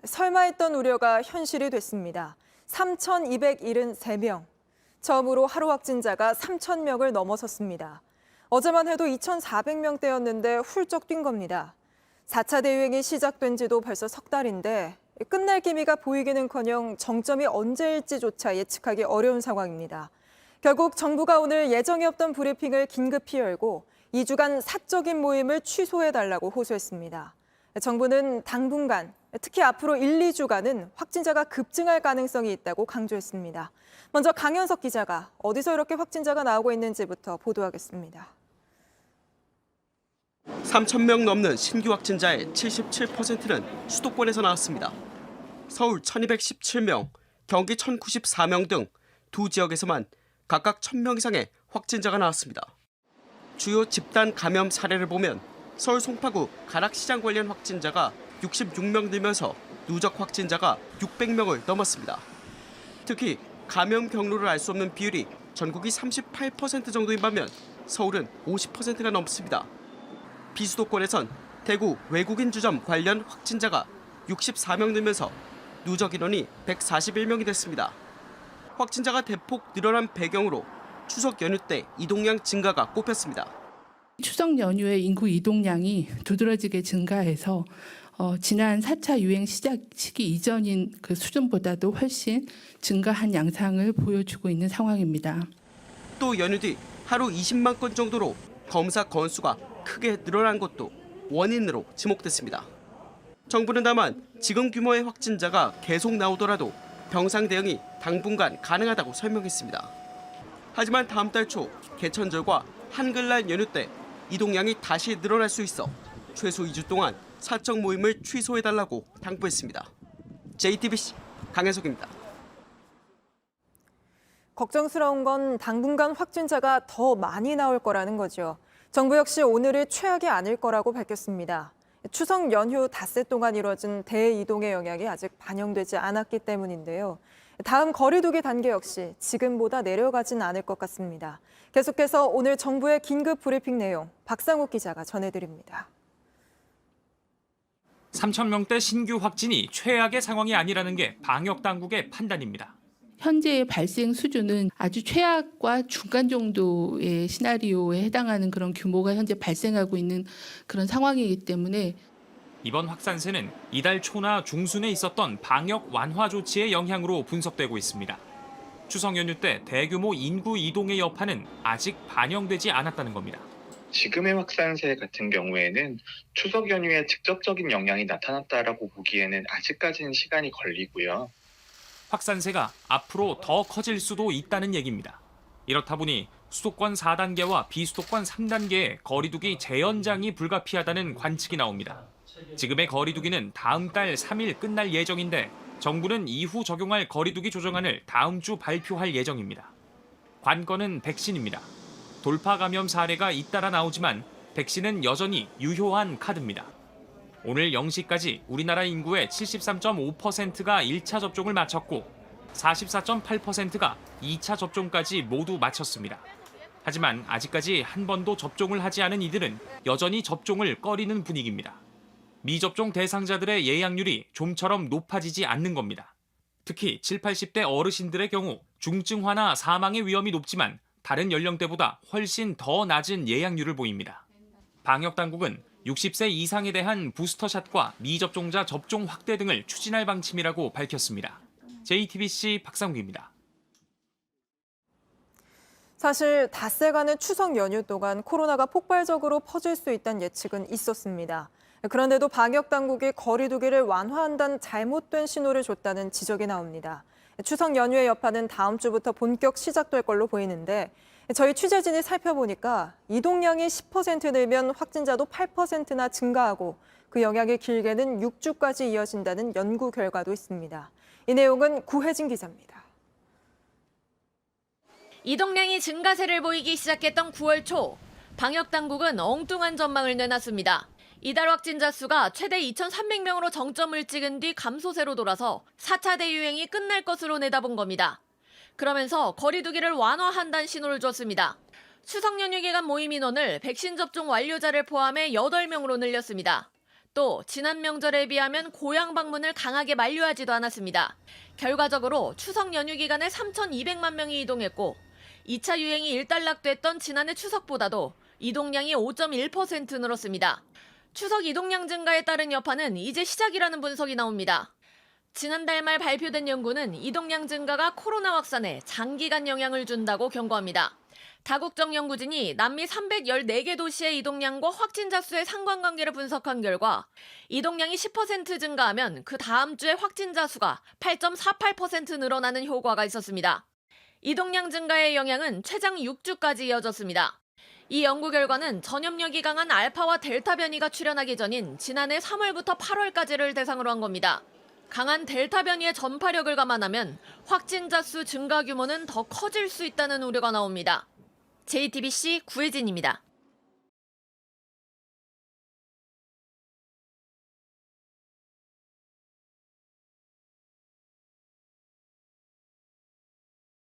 설마 했던 우려가 현실이 됐습니다. 3,273명. 처음으로 하루 확진자가 3,000명을 넘어섰습니다. 어제만 해도 2,400명대였는데 훌쩍 뛴 겁니다. 4차 대유행이 시작된 지도 벌써 석 달인데 끝날 기미가 보이기는커녕 정점이 언제일지조차 예측하기 어려운 상황입니다. 결국 정부가 오늘 예정이 없던 브리핑을 긴급히 열고 2주간 사적인 모임을 취소해달라고 호소했습니다. 정부는 당분간, 특히 앞으로 1, 2주간은 확진자가 급증할 가능성이 있다고 강조했습니다. 먼저 강현석 기자가 어디서 이렇게 확진자가 나오고 있는지부터 보도하겠습니다. 3,000명 넘는 신규 확진자의 77%는 수도권에서 나왔습니다. 서울 1,217명, 경기 1,094명 등 두 지역에서만 각각 1,000명 이상의 확진자가 나왔습니다. 주요 집단 감염 사례를 보면 서울 송파구 가락시장 관련 확진자가 66명 늘면서 누적 확진자가 600명을 넘었습니다. 특히 감염 경로를 알 수 없는 비율이 전국이 38% 정도인 반면 서울은 50%가 넘습니다. 비수도권에선 대구 외국인 주점 관련 확진자가 64명 늘면서 누적 인원이 141명이 됐습니다. 확진자가 대폭 늘어난 배경으로 추석 연휴 때 이동량 증가가 꼽혔습니다. 추석 연휴에 인구 이동량이 두드러지게 증가해서 지난 4차 유행 시작 시기 이전인 그 수준보다도 훨씬 증가한 양상을 보여주고 있는 상황입니다. 또 연휴 뒤 하루 20만 건 정도로 검사 건수가 크게 늘어난 것도 원인으로 지목됐습니다. 정부는 다만 지금 규모의 확진자가 계속 나오더라도 병상 대응이 당분간 가능하다고 설명했습니다. 하지만 다음 달 초 개천절과 한글날 연휴 때 이동량이 다시 늘어날 수 있어 최소 2주 동안 사적 모임을 취소해달라고 당부했습니다. JTBC 강혜석입니다. 걱정스러운 건 당분간 확진자가 더 많이 나올 거라는 거죠. 정부 역시 오늘이 최악이 아닐 거라고 밝혔습니다. 추석 연휴 닷새 동안 이뤄진 대이동의 영향이 아직 반영되지 않았기 때문인데요. 다음 거리두기 단계 역시 지금보다 내려가진 않을 것 같습니다. 계속해서 오늘 정부의 긴급 브리핑 내용 박상욱 기자가 전해드립니다. 3,000명대 신규 확진이 최악의 상황이 아니라는 게 방역 당국의 판단입니다. 현재의 발생 수준은 아주 최악과 중간 정도의 시나리오에 해당하는 그런 규모가 현재 발생하고 있는 그런 상황이기 때문에 이번 확산세는 이달 초나 중순에 있었던 방역 완화 조치의 영향으로 분석되고 있습니다. 추석 연휴 때 대규모 인구 이동의 여파는 아직 반영되지 않았다는 겁니다. 지금의 확산세 같은 경우에는 추석 연휴에 직접적인 영향이 나타났다라고 보기에는 아직까지는 시간이 걸리고요. 확산세가 앞으로 더 커질 수도 있다는 얘기입니다. 이렇다 보니 수도권 4단계와 비수도권 3단계의 거리두기 재연장이 불가피하다는 관측이 나옵니다. 지금의 거리두기는 다음 달 3일 끝날 예정인데 정부는 이후 적용할 거리두기 조정안을 다음 주 발표할 예정입니다. 관건은 백신입니다. 돌파 감염 사례가 잇따라 나오지만 백신은 여전히 유효한 카드입니다. 오늘 0시까지 우리나라 인구의 73.5%가 1차 접종을 마쳤고 44.8%가 2차 접종까지 모두 마쳤습니다. 하지만 아직까지 한 번도 접종을 하지 않은 이들은 여전히 접종을 꺼리는 분위기입니다. 미접종 대상자들의 예약률이 좀처럼 높아지지 않는 겁니다. 특히 7, 80대 어르신들의 경우 중증화나 사망의 위험이 높지만 다른 연령대보다 훨씬 더 낮은 예약률을 보입니다. 방역당국은 60세 이상에 대한 부스터샷과 미접종자 접종 확대 등을 추진할 방침이라고 밝혔습니다. JTBC 박상욱입니다. 사실 닷새가는 추석 연휴 동안 코로나가 폭발적으로 퍼질 수 있다는 예측은 있었습니다. 그런데도 방역당국이 거리두기를 완화한다는 잘못된 신호를 줬다는 지적이 나옵니다. 추석 연휴의 여파는 다음 주부터 본격 시작될 걸로 보이는데 저희 취재진이 살펴보니까 이동량이 10% 늘면 확진자도 8%나 증가하고 그 영향이 길게는 6주까지 이어진다는 연구 결과도 있습니다. 이 내용은 구혜진 기자입니다. 이동량이 증가세를 보이기 시작했던 9월 초, 방역당국은 엉뚱한 전망을 내놨습니다. 이달 확진자 수가 최대 2,300명으로 정점을 찍은 뒤 감소세로 돌아서 4차 대유행이 끝날 것으로 내다본 겁니다. 그러면서 거리두기를 완화한다는 신호를 줬습니다. 추석 연휴 기간 모임 인원을 백신 접종 완료자를 포함해 8명으로 늘렸습니다. 또 지난 명절에 비하면 고향 방문을 강하게 만류하지도 않았습니다. 결과적으로 추석 연휴 기간에 3,200만 명이 이동했고 2차 유행이 일단락됐던 지난해 추석보다도 이동량이 5.1% 늘었습니다. 추석 이동량 증가에 따른 여파는 이제 시작이라는 분석이 나옵니다. 지난달 말 발표된 연구는 이동량 증가가 코로나 확산에 장기간 영향을 준다고 경고합니다. 다국적 연구진이 남미 314개 도시의 이동량과 확진자 수의 상관관계를 분석한 결과 이동량이 10% 증가하면 그 다음 주에 확진자 수가 8.48% 늘어나는 효과가 있었습니다. 이동량 증가의 영향은 최장 6주까지 이어졌습니다. 이 연구 결과는 전염력이 강한 알파와 델타 변이가 출현하기 전인 지난해 3월부터 8월까지를 대상으로 한 겁니다. 강한 델타 변이의 전파력을 감안하면 확진자 수 증가 규모는 더 커질 수 있다는 우려가 나옵니다. JTBC 구혜진입니다.